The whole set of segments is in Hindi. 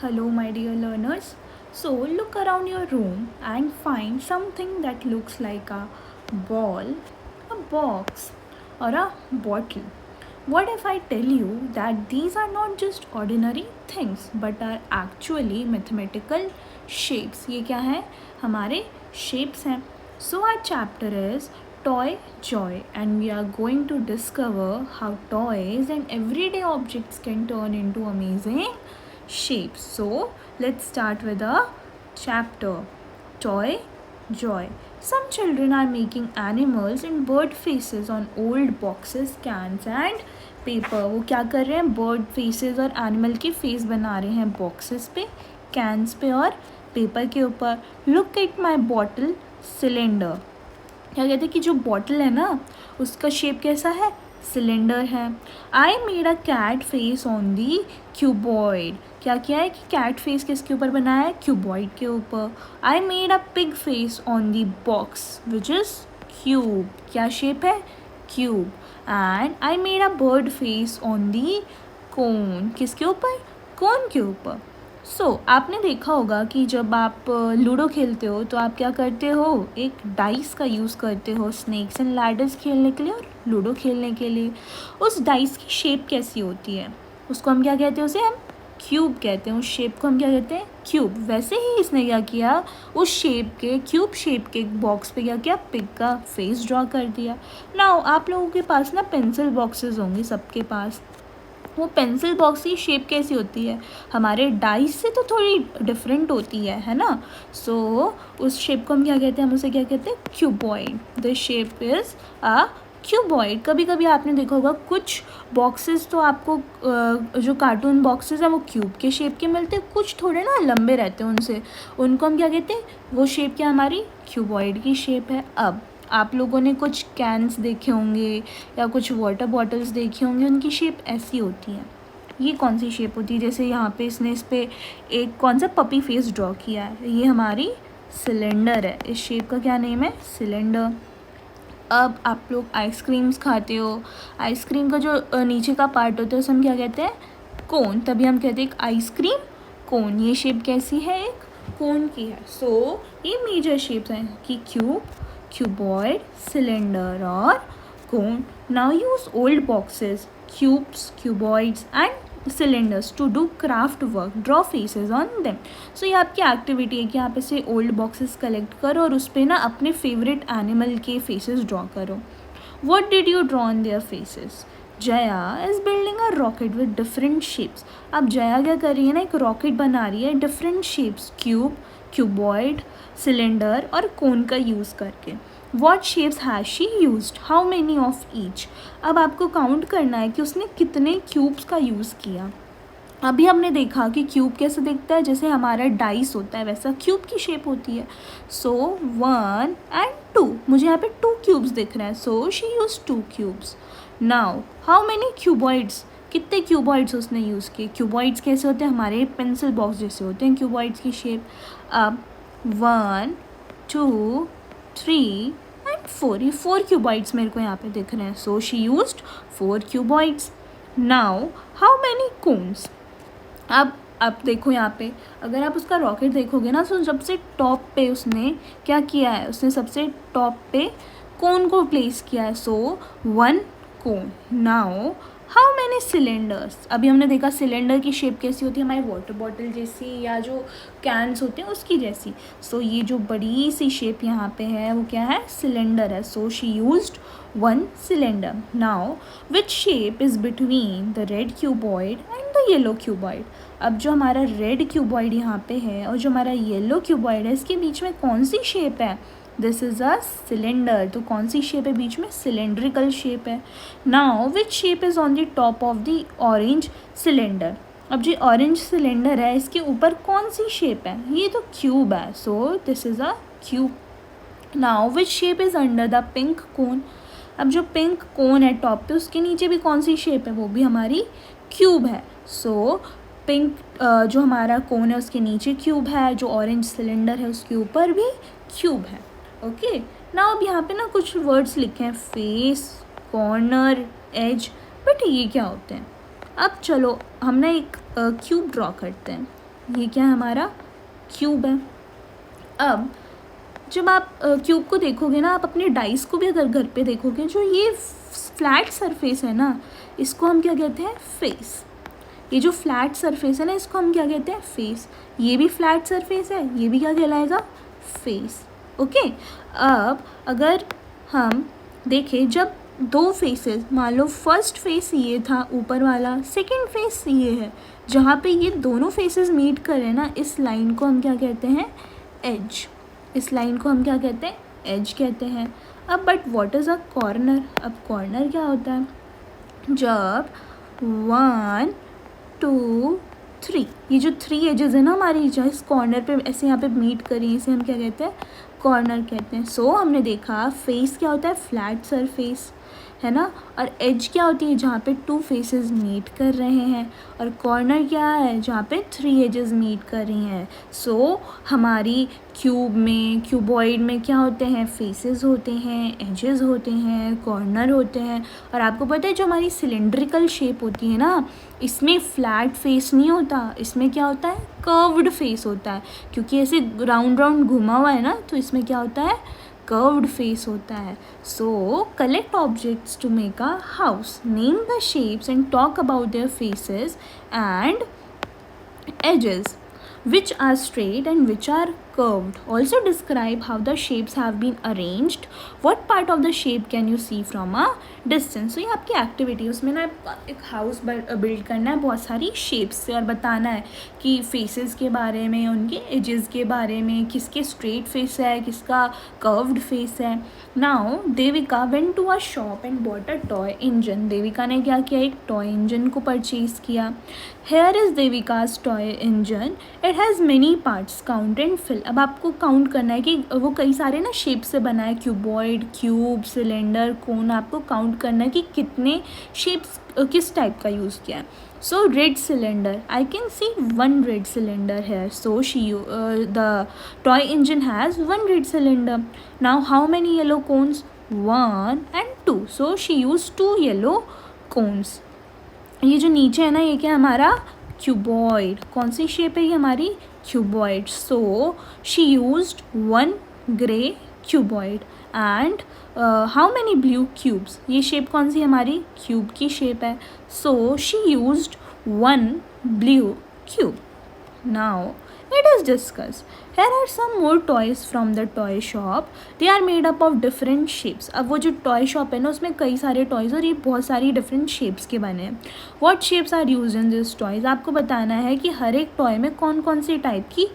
Hello, my dear learners. So, look around your room and find something that looks like a ball, a box, or a bottle. What if I tell you that these are not just ordinary things but are actually mathematical shapes? ये क्या है? हमारे shapes हैं. So, our chapter is Toy Joy, and we are going to discover how toys and everyday objects can turn into amazing shapes. So let's start with a chapter. Toy Joy. Some children are making animals and bird faces on old boxes, cans and paper. वो क्या कर रहे हैं? बर्ड फेसेस और एनिमल के फेस बना रहे हैं बॉक्सेस पे, कैंस पे और पेपर के ऊपर. Look at my bottle cylinder. क्या कहते हैं कि जो बॉटल है ना उसका शेप कैसा है? सिलेंडर है. I made a cat face on the cuboid. क्या किया है कि कैट फेस किसके ऊपर बनाया है? क्यूबॉइड के ऊपर. I made a pig face on the box which is cube. क्या शेप है? Cube. And I made a bird face on the cone. किसके ऊपर? कोन के ऊपर. आपने देखा होगा कि जब आप लूडो खेलते हो तो आप क्या करते हो? एक डाइस का यूज़ करते हो स्नेक्स एंड लैडर्स खेलने के लिए और लूडो खेलने के लिए. उस डाइस की शेप कैसी होती है? उसको हम क्या कहते हैं? उसे हम क्यूब कहते हैं. उस शेप को हम क्या कहते हैं? क्यूब. वैसे ही इसने क्या किया? उस शेप के क्यूब शेप के बॉक्स पे क्या किया? पिग का फेस ड्रॉ कर दिया. नाउ आप लोगों के पास ना पेंसिल बॉक्सेस होंगे सबके पास. वो पेंसिल बॉक्स की शेप कैसी होती है? हमारे डाइस से तो थोड़ी डिफरेंट होती है ना. उस शेप को हम क्या कहते हैं? हम उसे क्या कहते हैं? Cuboid. The shape is a cuboid. कभी कभी आपने देखा होगा कुछ बॉक्सेस तो आपको जो कार्टून बॉक्सेस हैं वो क्यूब के शेप के मिलते हैं, कुछ थोड़े ना लंबे रहते हैं उनको हम क्या कहते हैं? वो शेप क्या हमारी क्यूबॉइड की शेप है. अब आप लोगों ने कुछ कैन्स देखे होंगे या कुछ वाटर बॉटल्स देखी होंगी, उनकी शेप ऐसी होती है. ये कौन सी शेप होती है? जैसे यहाँ पे इसने इस पर एक कौन सा पपी फेस ड्रॉ किया है. ये हमारी सिलेंडर है. इस शेप का क्या नेम है? सिलेंडर. अब आप लोग आइसक्रीम्स खाते हो. आइसक्रीम का जो नीचे का पार्ट होता है उसे हम क्या कहते हैं? कोन. तभी हम कहते हैं एक आइसक्रीम कोन. ये शेप कैसी है? एक कोन की है. ये मेजर शेप्स हैं कि क्यूब, cuboid, cylinder और cone. Now use old boxes, cubes, cuboids and cylinders to do craft work. Draw faces on them. ये आपकी एक्टिविटी है कि आप ऐसे ओल्ड बॉक्सेस कलेक्ट करो और उस पर ना अपने फेवरेट एनिमल के फेसेस ड्रॉ करो. What did you draw on their faces? Jaya is building a rocket with different shapes. अब जया क्या कर रही है ना? एक रॉकेट बना रही है different shapes, cube, cuboid, cylinder और कोन का यूज़ करके. What shapes has she used? How many of each? अब आपको काउंट करना है कि उसने कितने क्यूब्स का यूज़ किया. अभी हमने देखा कि क्यूब कैसे दिखता है? जैसे हमारा डाइस होता है वैसा क्यूब की शेप होती है. 1 and 2. मुझे यहाँ पे 2 क्यूब्स दिख रहे हैं. She use 2 cubes. Now how many cuboids? कितने क्यूबॉइड्स उसने यूज़ किए? क्यूबॉइड्स कैसे होते हैं? हमारे पेंसिल बॉक्स जैसे होते हैं क्यूबॉइड्स की शेप. अब 1, 2, 3 and 4. ये 4 क्यूबॉइड्स मेरे को यहाँ पे दिख रहे हैं. She used 4 cuboids. Now how many cones? अब देखो यहाँ पे अगर आप उसका रॉकेट देखोगे ना तो सबसे टॉप पे उसने क्या किया है? उसने सबसे टॉप पे कोन को प्लेस किया है. 1 cone. Now how many cylinders? अभी हमने देखा सिलेंडर की शेप कैसी होती है? हमारी वाटर बॉटल जैसी या जो कैन्स होते हैं उसकी जैसी. ये जो बड़ी सी शेप यहाँ पे है वो क्या है? सिलेंडर है. She used 1 cylinder. Now which shape is between the red cuboid and the yellow cuboid? अब जो हमारा रेड क्यूबॉइड यहाँ पे है और जो हमारा येलो क्यूबॉइड है इसके बीच में कौन सी शेप है? This is a cylinder. तो कौन सी शेप है बीच में? सिलेंड्रिकल शेप है. Now which shape is on the top of the orange cylinder? अब जो ऑरेंज सिलेंडर है इसके ऊपर कौन सी शेप है? ये तो क्यूब है. This is a cube. Now which shape is under the pink cone? अब जो पिंक कोन है टॉप पे उसके नीचे भी कौन सी शेप है? वो भी हमारी क्यूब है. पिंक जो हमारा कोन है उसके नीचे क्यूब है, जो ऑरेंज सिलेंडर है उसके ऊपर भी क्यूब है. ओके. नाउ अब यहाँ पे ना कुछ वर्ड्स लिखे हैं, फेस, कॉर्नर, एज. बट ये क्या होते हैं? अब चलो हम ना एक क्यूब ड्रॉ करते हैं. ये क्या है हमारा क्यूब है। अब जब आप क्यूब को देखोगे ना, आप अपने डाइस को भी अगर घर पे देखोगे, जो ये फ्लैट सरफेस है ना, इसको हम क्या कहते हैं, फेस। ये जो फ्लैट सरफेस है ना, इसको हम क्या कहते हैं, फेस। ये भी फ्लैट सरफेस है, ये भी क्या कहलाएगा, फेस। ओके। अब अगर हम देखें, जब दो फेसेस, मान लो फर्स्ट फेस ये था ऊपर वाला, सेकंड फेस ये है, जहाँ पे ये दोनों फेसेस मीट करें ना, इस लाइन को हम क्या कहते हैं, एज। इस लाइन को हम क्या कहते हैं, एज कहते हैं। अब but what is a corner. अब कॉर्नर क्या होता है, जब 1 2 3, ये जो 3 एजेस है ना हमारी, जो इस कॉर्नर पे ऐसे यहाँ पे मीट करी, इसे हम क्या कहते हैं, कॉर्नर कहते हैं। सो हमने देखा फेस क्या होता है, फ्लैट सरफेस है ना, और एज क्या होती है, जहाँ पे 2 फेसेस मीट कर रहे हैं, और कॉर्नर क्या है, जहाँ पे 3 एजेस मीट कर रही हैं। सो हमारी क्यूब में, क्यूबॉइड में क्या होते हैं, फेसेस होते हैं, एजेस होते हैं, कॉर्नर होते हैं। और आपको पता है जो हमारी सिलेंड्रिकल शेप होती है ना, इसमें फ्लैट फेस नहीं होता, इसमें क्या होता है, कर्व्ड फेस होता है, क्योंकि ऐसे राउंड राउंड घुमा हुआ है ना, तो इसमें क्या होता है, कर्व्ड फेस होता है। So collect objects to make a house, name the shapes and talk about their faces and edges, which are straight and which are curved. Also describe how the shapes have been arranged. What part of the shape can you see from a distance? So ये आपकी एक्टिविटी, उसमें ना एक हाउस बिल्ड करना है बहुत सारी शेप्स से, और बताना है कि फेसेस के बारे में, उनके एजेस के बारे में, किसके स्ट्रेट फेस है, किसका कर्व्ड फेस है। Now Devika went to a shop and bought a toy engine. Devika ने क्या किया, एक टॉय इंजन को परचेज किया। Here is Devika's toy engine, it has many parts, count and fill. अब आपको काउंट करना है कि वो कई सारे ना शेप से बना है, क्यूबॉइड, क्यूब, सिलेंडर, कोन। आपको काउंट करना है कि कितने शेप्स किस टाइप का यूज़ किया है। So red cylinder, I can see 1 red cylinder है। So the toy engine has 1 red cylinder. Now how many yellow cones, 1 and 2. So she use 2 yellow cones. ये जो नीचे है ना, ये क्या हमारा क्यूबॉइड, कौन सी शेप है ये हमारी, cuboid. So she used 1 grey cuboid and how many blue cubes. ये शेप कौन सी हमारी, क्यूब की शेप है। So she used 1 blue cube. Now let us discuss. Here are some more toys from the toy shop. They are made up of different shapes. अब वो जो टॉय शॉप है ना, उसमें कई सारे टॉयज़, और ये बहुत सारी डिफरेंट शेप्स के बने हैं। What shapes are used in this toys? आपको बताना है कि हर एक टॉय में कौन कौन सी टाइप की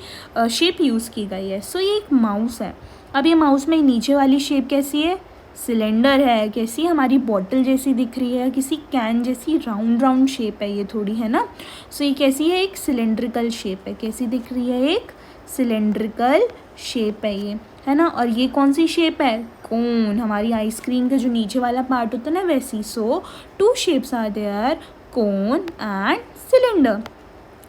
शेप यूज़ की गई है। सो ये एक माउस है। अब ये माउस में नीचे वाली शेप कैसी है, सिलेंडर है। कैसी, हमारी बॉटल जैसी दिख रही है, किसी कैन जैसी राउंड राउंड शेप है ये थोड़ी, है ना। सो ये कैसी है, एक सिलेंड्रिकल शेप है। कैसी दिख रही है, एक सिलेंड्रिकल शेप है ये, है ना। और ये कौन सी शेप है, कोन। हमारी आइसक्रीम का जो नीचे वाला पार्ट होता है ना, वैसी। So 2 shapes are there, cone and cylinder.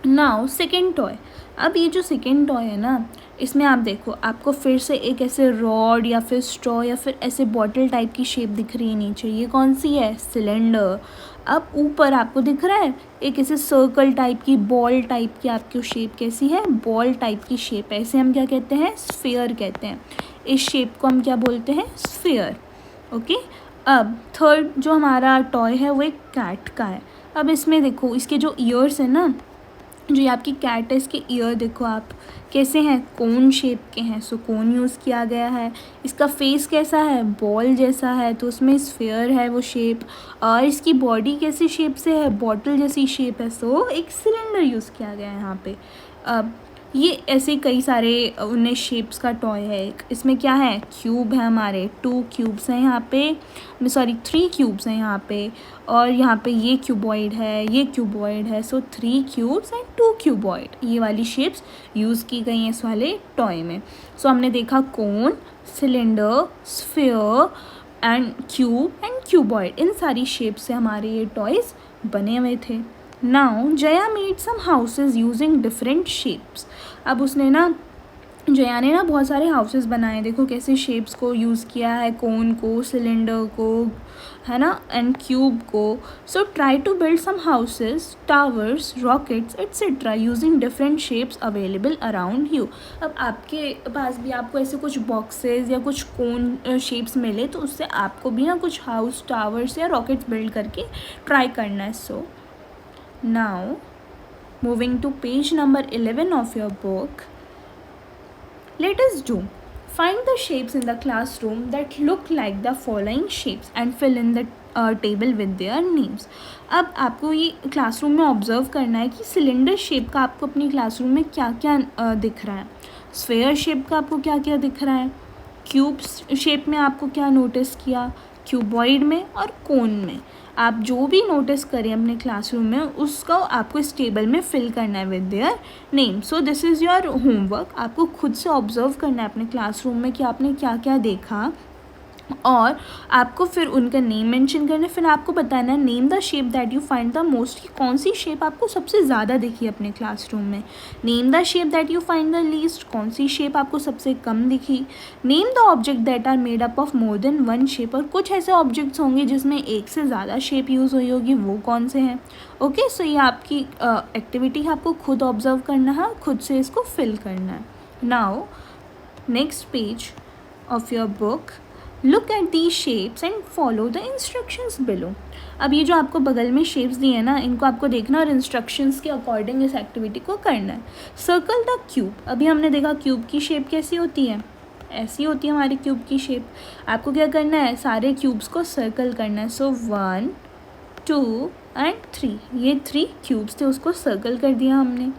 Now second toy. अब ये जो सेकेंड टॉय है ना, इसमें आप देखो, आपको फिर से एक ऐसे रॉड या फिर स्ट्रॉ या फिर ऐसे बॉटल टाइप की शेप दिख रही है नीचे। ये कौन सी है, सिलेंडर। अब ऊपर आपको दिख रहा है एक ऐसे सर्कल टाइप की, बॉल टाइप की आपकी शेप कैसी है, बॉल टाइप की शेप है। इसे हम क्या कहते हैं, स्फीयर कहते हैं। इस शेप को हम क्या बोलते हैं, स्फीयर। ओके। अब थर्ड जो हमारा टॉय है वो एक कैट का है। अब इसमें देखो, इसके जो ईयर्स है ना, जो ये आपकी कैट है, इसके ईयर देखो आप कैसे हैं, कोन शेप के हैं। सो कोन यूज़ किया गया है। इसका फेस कैसा है, बॉल जैसा है, तो उसमें स्फीयर है वो शेप। और इसकी बॉडी कैसी शेप से है, बॉटल जैसी शेप है। सो एक सिलेंडर यूज़ किया गया है यहाँ पे। अब ये ऐसे कई सारे 19 शेप्स का टॉय है। एक इसमें क्या है, क्यूब है हमारे, 2 क्यूब्स हैं यहाँ पे, सॉरी 3 क्यूब्स हैं यहाँ पे, और यहाँ पे ये क्यूबॉइड है, ये क्यूबॉइड है। सो 3 क्यूब्स एंड 2 क्यूबॉइड, ये वाली शेप्स यूज़ की गई हैं इस वाले टॉय में। सो हमने देखा cone, cylinder, sphere and cube and cuboid, इन सारी शेप से हमारे ये टॉयज़ बने हुए थे। Now Jaya made some houses using different shapes. अब उसने ना जया ने ना बहुत सारे हाउसेस बनाए, देखो कैसे शेप्स को यूज़ किया है, कोन को, सिलेंडर को, है ना, एंड क्यूब को. So try to build some houses, towers, rockets etcetera using different shapes available around you. अब आपके पास भी आपको ऐसे कुछ बॉक्सेस या कुछ कोन शेप्स मिले तो उससे आपको भी ना कुछ हाउस, टावर्स या रॉकेट्स बिल्ड करके ट्राई करना है. So now moving to page number 11 of your book. Let us do. Find the shapes in the classroom that look like the following shapes and fill in the table with their names. अब आपको ये क्लासरूम में ऑब्जर्व करना है कि सिलेंडर शेप का आपको अपनी क्लासरूम में क्या क्या दिख रहा है, स्फेयर शेप का आपको क्या क्या दिख रहा है, क्यूब शेप में आपको क्या नोटिस किया, क्यूबॉइड में और कोन में. आप जो भी नोटिस करें अपने क्लासरूम में उसको आपको इस टेबल में फिल करना है with their name. So this is your homework. आपको खुद से ऑब्जर्व करना है अपने क्लासरूम में कि आपने क्या क्या देखा और आपको फिर उनका नेम मेंशन करना है. फिर आपको बताना है name the shape that you find the most, कि कौन सी शेप आपको सबसे ज़्यादा दिखी अपने क्लासरूम में. Name the shape that you find the least, कौन सी शेप आपको सबसे कम दिखी. Name the object that are made up of more than one shape, और कुछ ऐसे ऑब्जेक्ट्स होंगे जिसमें एक से ज़्यादा शेप यूज़ हुई होगी, वो कौन से हैं. ओके, सो ये आपकी एक्टिविटी है, आपको खुद ऑब्जर्व करना है, खुद से इसको फिल करना है. Now next page of your book. Look at the shapes and follow the instructions below. अब ये जो आपको बगल में शेप्स दिए हैं ना, इनको आपको देखना और इंस्ट्रक्शंस के अकॉर्डिंग इस एक्टिविटी को करना है. Circle the cube. अभी हमने देखा क्यूब की शेप कैसी होती है, ऐसी होती है हमारी क्यूब की शेप. आपको क्या करना है, सारे क्यूब्स को सर्कल करना है. सो 1, 2 एंड 3, ये 3 क्यूब्स थे, उसको सर्कल कर दिया हमने.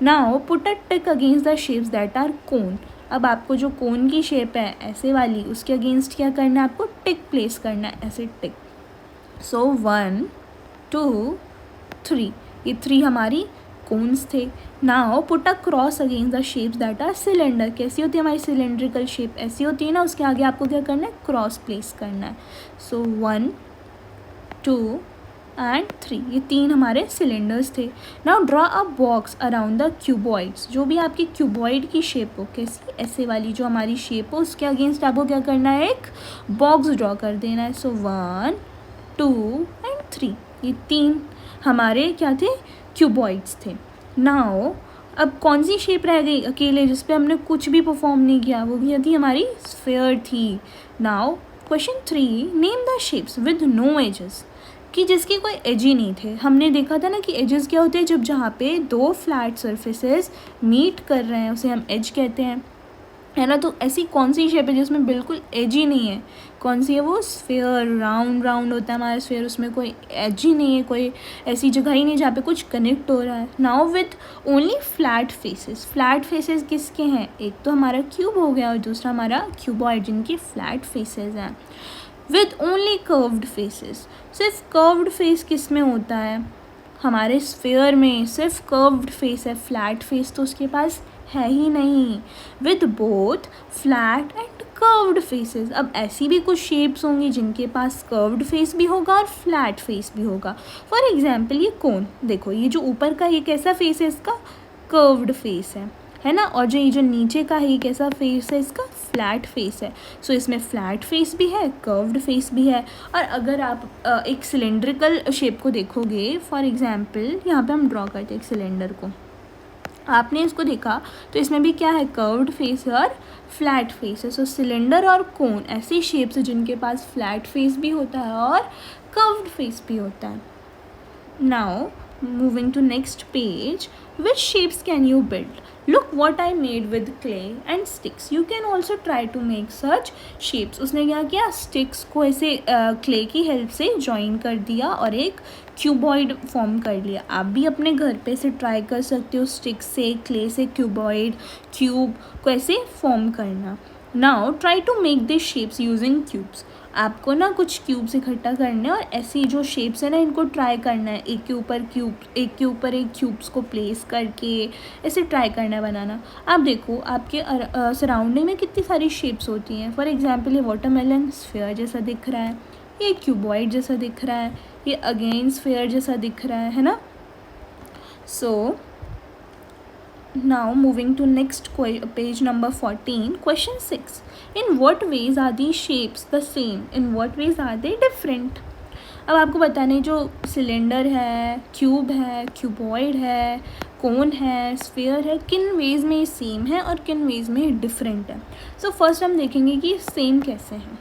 Now put a tick against the shapes that are cone. अब आपको जो कोन की शेप है ऐसे वाली, उसके अगेंस्ट क्या करना है, आपको टिक प्लेस करना है, ऐसे टिक. सो 1, 2, 3, ये 3 हमारी कोन्स थे. Now put a cross against the shapes that are cylinder. कैसी होती है हमारी सिलेंड्रिकल शेप, ऐसी होती है ना, उसके आगे आपको क्या करना है, क्रॉस प्लेस करना है. सो 1, 2 एंड 3, ये 3 हमारे सिलेंडर्स थे. Now draw a box around the cuboids. जो भी आपकी क्यूबॉइड की शेप हो, कैसी, ऐसे वाली जो हमारी शेप हो, उसके अगेंस्ट आपको क्या करना है, एक बॉक्स ड्रॉ कर देना है. सो 1, 2 एंड 3, ये 3 हमारे क्या थे, क्यूबॉइड्स थे. नाउ अब कौन सी शेप रह गई अकेले जिस पे हमने कुछ भी परफॉर्म नहीं किया, वो क्या थी, हमारी स्फेयर थी. Now question 3, name the shapes with no edges, कि जिसके कोई एज ही नहीं थे. हमने देखा था ना कि एजेस क्या होते हैं, जब जहाँ पे 2 फ्लैट सर्फेसेस मीट कर रहे हैं उसे हम एज कहते हैं, है ना. तो ऐसी कौन सी शेप है जिसमें बिल्कुल एज ही नहीं है, कौन सी है वो, स्फेयर. राउंड राउंड होता है हमारा स्फेयर, उसमें कोई एज ही नहीं है, कोई ऐसी जगह ही नहीं जहाँ पे कुछ कनेक्ट हो रहा है. Now with only flat faces. Flat faces किसके हैं, एक तो हमारा क्यूब हो गया और दूसरा हमारा क्यूबॉइड, जिनकी फ्लैट फेसेस हैं. With only curved faces. सिर्फ कर्व्ड फेस किस में होता है, हमारे स्फेयर में सिर्फ कर्व्ड फेस है, फ्लैट फेस तो उसके पास है ही नहीं. With both flat and curved faces. अब ऐसी भी कुछ शेप्स होंगी जिनके पास कर्व्ड फेस भी होगा और फ्लैट फेस भी होगा. फॉर एग्जाम्पल ये कोन देखो, ये जो ऊपर का ये कैसा फेस है, इसका कर्व्ड फेस है ना, और जो ये जो नीचे का है ये कैसा फेस है, इसका फ्लैट फेस है. सो इसमें फ्लैट फेस भी है, कर्व्ड फेस भी है. और अगर आप एक सिलेंड्रिकल शेप को देखोगे, फॉर एग्जांपल यहाँ पे हम ड्रॉ करते हैं एक सिलेंडर को, आपने इसको देखा तो इसमें भी क्या है, कर्व्ड फेस है और फ्लैट फेस है. सो सिलेंडर और कोन ऐसी शेप्स है जिनके पास फ्लैट फेस भी होता है और कर्व्ड फेस भी होता है. Now moving to next page, which shapes can you build? Look what I made with clay and sticks. You can also try to make such shapes. उसने क्या किया, स्टिक्स को ऐसे क्ले की हेल्प से जॉइन कर दिया और एक क्यूबॉइड फॉर्म कर लिया. आप भी अपने घर पे से ट्राई कर सकते हो, स्टिक्स से, क्ले से क्यूबॉइड, क्यूब को ऐसे फॉर्म करना. Now try to make this shapes using cubes. आपको ना कुछ क्यूब्स इकट्ठा करने और ऐसी जो शेप्स है ना इनको ट्राई करना है, एक के ऊपर क्यूब, एक के ऊपर एक क्यूब्स को प्लेस करके ऐसे ट्राई करना है बनाना. आप देखो आपके सराउंडिंग में कितनी सारी शेप्स होती हैं. फॉर एग्जांपल ये वाटरमेलन स्फेयर जैसा दिख रहा है, ये क्यूबॉइड जैसा दिख रहा है, ये अगेन स्फेयर जैसा दिख रहा है ना. सो Now moving to next page number 14, question 6. In what ways are these shapes the same? In what ways are they different? अब आपको बताना है जो सिलेंडर है, क्यूब है, क्यूबॉइड है, कोन है, स्फीयर है, किन वेज में ये सेम है और किन वेज में ये डिफरेंट है. सो फर्स्ट हम देखेंगे कि सेम कैसे हैं.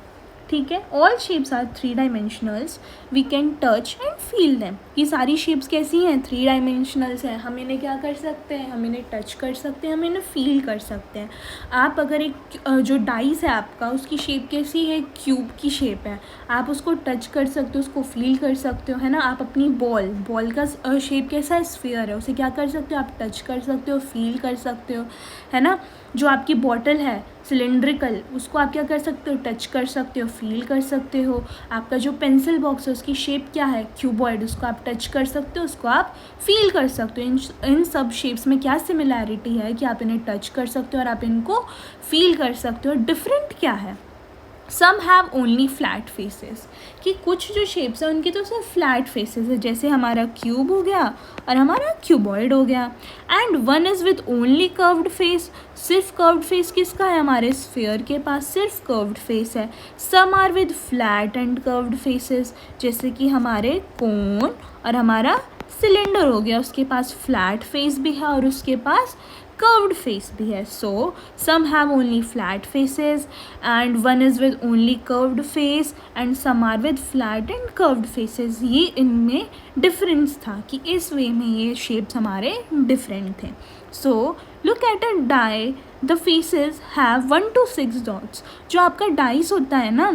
ठीक है. All shapes are 3 dimensionals. We can touch and feel them. ये सारी शेप्स कैसी हैं? 3 डायमेंशनल्स हैं. हम इन्हें क्या कर सकते हैं? हम इन्हें टच कर सकते हैं, हम इन्हें फील कर सकते हैं. आप अगर एक जो डाइस है आपका, उसकी शेप कैसी है? क्यूब की शेप है. आप उसको टच कर सकते हो, उसको फील कर सकते हो, है ना. आप अपनी बॉल का शेप कैसा है? स्फीयर है. उसे क्या कर सकते हो? आप टच कर सकते हो, फील कर सकते हो, है ना. जो आपकी बॉटल है सिलेंड्रिकल, उसको आप क्या कर सकते हो? टच कर सकते हो, फील कर सकते हो. आपका जो पेंसिल बॉक्स है उसकी शेप क्या है? क्यूबॉइड. उसको आप टच कर सकते हो, उसको आप फील कर सकते हो. इन सब शेप्स में क्या सिमिलैरिटी है कि आप इन्हें टच कर सकते हो और आप इनको फील कर सकते हो. डिफरेंट क्या है? Some have only flat faces. कि कुछ जो शेप्स हैं उनकी तो सिर्फ फ्लैट फेसेस है, जैसे हमारा क्यूब हो गया और हमारा क्यूबॉइड हो गया. And one is with only curved face. सिर्फ कर्व्ड फेस किसका है? हमारे स्फीयर के पास सिर्फ कर्व्ड फेस है. Some are with flat and curved faces, जैसे कि हमारे कोन और हमारा सिलेंडर हो गया, उसके पास फ्लैट फेस भी है और उसके पास curved face भी है. So some have only flat faces and one is with only curved face and some are with flat and curved faces. ये इनमें डिफरेंस था कि इस वे में ये शेप्स हमारे डिफरेंट थे. So look at a die. The faces have 1 to 6 dots. जो आपका डाइस होता है ना,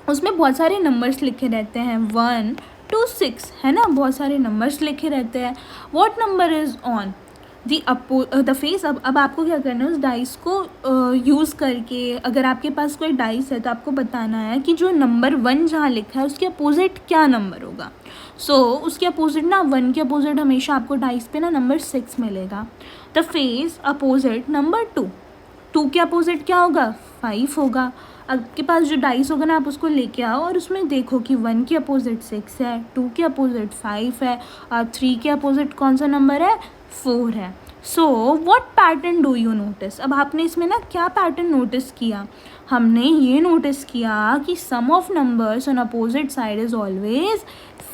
उसमें बहुत सारे नंबर्स लिखे रहते हैं, 1 to 6, है ना. बहुत सारे नंबर्स लिखे रहते हैं. What number is on the face. अब आपको क्या करना है? उस डाइस को यूज़ करके, अगर आपके पास कोई डाइस है तो आपको बताना है कि जो नंबर 1 जहाँ लिखा है उसके अपोजिट क्या नंबर होगा. सो उसके अपोजिट ना, 1 के अपोजिट हमेशा आपको डाइस पे ना नंबर 6 मिलेगा. The face opposite number 2. 2 के अपोजिट क्या होगा? 5 होगा. आपके पास जो डाइस होगा ना, आप उसको लेके आओ और उसमें देखो कि 1 के अपोजिट 6 है, 2 के अपोजिट 5 है और 3 के अपोजिट कौन सा नंबर है? 4 है. So what pattern do you notice? अब आपने इसमें ना क्या पैटर्न नोटिस किया? हमने ये नोटिस किया कि sum of numbers on opposite side is always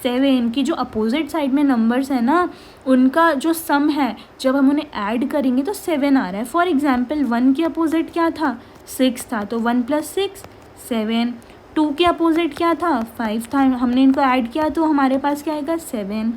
7. की जो अपोजिट साइड में नंबर्स है ना, उनका जो सम है जब हम उन्हें ऐड करेंगे तो 7 आ रहा है. फॉर एग्जाम्पल 1 के अपोजिट क्या था? 6 था, तो 1 + 6 7. 2 के अपोजिट क्या था? 5 था, हमने इनको ऐड किया तो हमारे पास क्या आएगा? 7.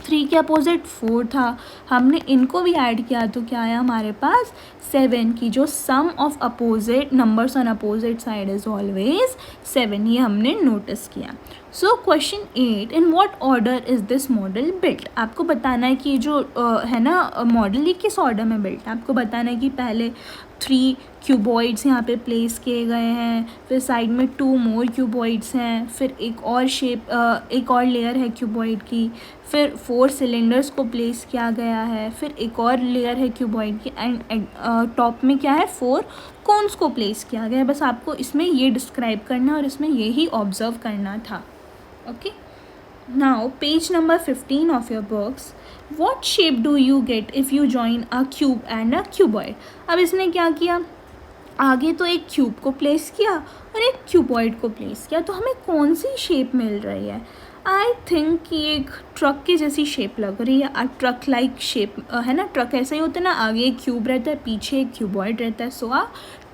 3 के अपोजिट 4 था, हमने इनको भी ऐड किया तो क्या आया हमारे पास? 7. की जो sum of opposite numbers on opposite side is always 7. ये हमने नोटिस किया. So question 8, in what order is this model built? आपको बताना है कि जो है ना मॉडल, ये किस ऑर्डर में बिल्ट है. आपको बताना है कि पहले 3 क्यूबॉइड्स यहाँ पे प्लेस किए गए हैं, फिर साइड में 2 मोर क्यूबॉइड्स हैं, फिर एक और शेप, एक और लेयर है क्यूबॉइड की, फिर 4 सिलेंडर्स को प्लेस किया गया है, फिर एक और लेयर है क्यूबॉइड की, एंड टॉप में क्या है? 4 कोन्स को प्लेस किया गया है. बस आपको इसमें ये डिस्क्राइब करना और इसमें यही ऑब्जर्व करना था. Okay. Now page number 15 of your books. What shape do you get if you join a cube and a cuboid? अब इसने क्या किया? आगे तो एक क्यूब को प्लेस किया और एक क्यूबॉइड को प्लेस किया, तो हमें कौन सी शेप मिल रही है? आई थिंक कि एक ट्रक की जैसी शेप लग रही है. ट्रक लाइक शेप है ना. ट्रक ऐसा ही होता है ना, आगे एक क्यूब रहता है, पीछे एक क्यूबॉइड रहता है. So a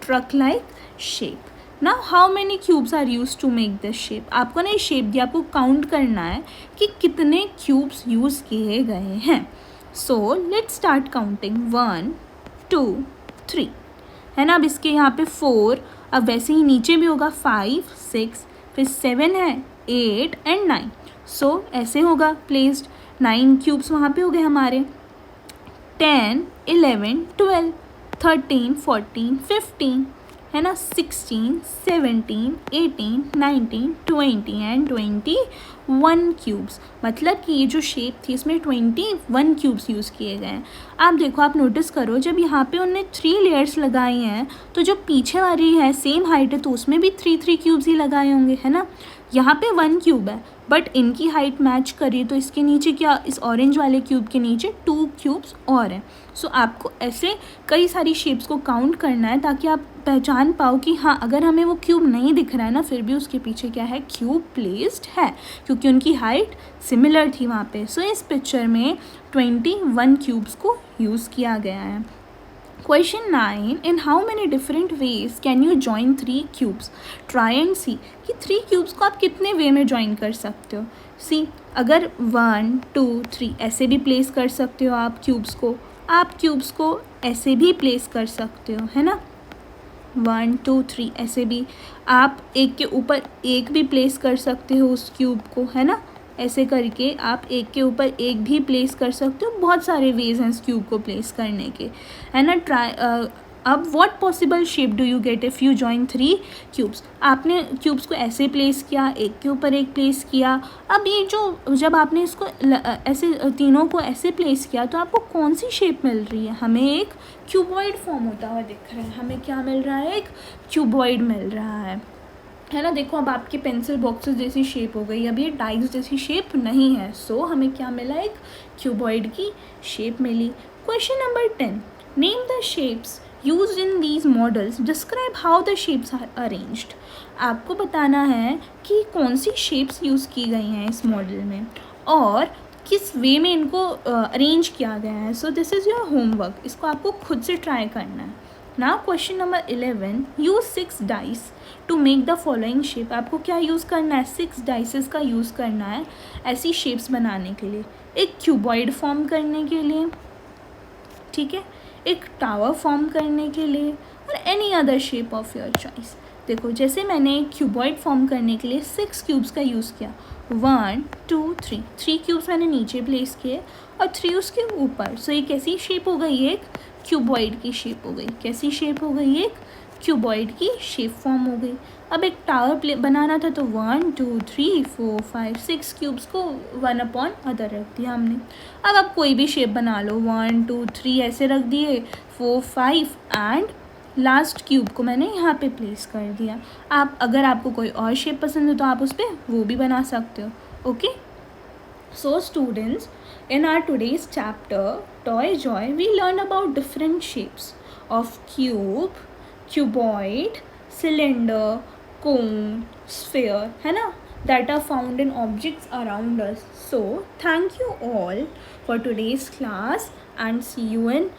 truck like shape. Now how many cubes are use to make this shape? आपको ना ये शेप दिया, आपको काउंट करना है कि कितने क्यूब्स यूज़ किए गए हैं. So let's start counting. 1 2 3, है ना. अब इसके यहाँ पे 4, अब वैसे ही नीचे भी होगा 5 6, फिर 7 है, 8 एंड 9. सो ऐसे होगा प्लेस्ड. 9 क्यूब्स वहाँ पे हो गए हमारे. 10 11 12 13 14 15, है ना. 16 17 18 19 20 एंड 21 क्यूब्स. मतलब कि ये जो शेप थी इसमें 21 क्यूब्स यूज़ किए गए हैं. आप देखो, आप नोटिस करो, जब यहाँ पे उनने 3 लेयर्स लगाई हैं तो जो पीछे वाली है सेम हाइट है तो उसमें भी 3 3 क्यूब्स ही लगाए होंगे, है ना. यहाँ पे 1 क्यूब है, बट इनकी हाइट मैच करिए तो इसके नीचे क्या, इस ऑरेंज वाले क्यूब के नीचे 2 क्यूब्स और हैं. सो आपको ऐसे कई सारी शेप्स को काउंट करना है ताकि आप पहचान पाओ कि हाँ, अगर हमें वो क्यूब नहीं दिख रहा है ना, फिर भी उसके पीछे क्या है, क्यूब प्लेस्ड है, क्योंकि उनकी हाइट सिमिलर थी वहाँ पे. सो इस पिक्चर में 21 क्यूब्स को यूज़ किया गया है. Question 9. In how many different ways can you join 3 cubes? Try and see कि 3 cubes को आप कितने वे में join कर सकते हो. See, अगर 1, 2, 3 ऐसे भी place कर सकते हो आप cubes को. आप cubes को ऐसे भी place कर सकते हो, है ना. 1, 2, 3 ऐसे भी. आप एक के ऊपर एक भी place कर सकते हो उस cube को, है ना. ऐसे करके आप एक के ऊपर एक भी प्लेस कर सकते हो. बहुत सारे वेज हैं इस क्यूब को प्लेस करने के, है ना. अब what possible shape do you get if you join 3 cubes. आपने क्यूब्स को ऐसे प्लेस किया, एक के ऊपर एक प्लेस किया. अब ये जो जब आपने इसको ऐसे तीनों को ऐसे प्लेस किया तो आपको कौन सी शेप मिल रही है, हमें एक क्यूबॉइड फॉर्म होता हुआ दिख रहा है. हमें क्या मिल रहा है, एक क्यूबॉइड मिल रहा है ना. देखो अब आपके पेंसिल बॉक्सेस जैसी शेप हो गई, अब ये डाइस जैसी शेप नहीं है. सो हमें क्या मिला, एक क्यूबॉइड की शेप मिली. Question number 10. Name the shapes used in these models, describe how the shapes are arranged. आपको बताना है कि कौन सी शेप्स यूज़ की गई हैं इस मॉडल में और किस वे में इनको अरेंज किया गया है. So this is your homework. इसको आपको खुद से ट्राई करना है. Now question number 11. Use 6 dice to make the following shape. आपको क्या यूज़ करना है, 6 डाइसेस का यूज़ करना है ऐसी शेप्स बनाने के लिए. एक क्यूबॉइड फॉर्म करने के लिए, ठीक है, एक टावर फॉर्म करने के लिए, और any other shape of your choice. देखो जैसे मैंने क्यूबॉइड फॉर्म करने के लिए 6 क्यूब्स का यूज़ किया. 1, 2, 3 क्यूब्स मैंने नीचे प्लेस किए और 3 उसके ऊपर. सो ये कैसी शेप हो गई, एक क्यूबॉइड की शेप हो गई. कैसी शेप हो गई, एक क्यूबॉइड की शेप फॉर्म हो गई. अब एक टावर बनाना था तो 1, 2, 3, 4, 5, 6 क्यूब्स को वन अपॉन अदर रख दिया हमने. अब आप कोई भी शेप बना लो, 1, 2, 3 ऐसे रख दिए, 4, 5 एंड लास्ट क्यूब को मैंने यहाँ पे प्लेस कर दिया. आप अगर आपको कोई और शेप पसंद है तो आप उस पर वो भी बना सकते हो. Okay. So students, in our today's chapter, Toy Joy, we learn about different shapes of cube, cuboid, cylinder, cone, sphere, है ना, that are found in objects around us. So thank you all for today's class and see you in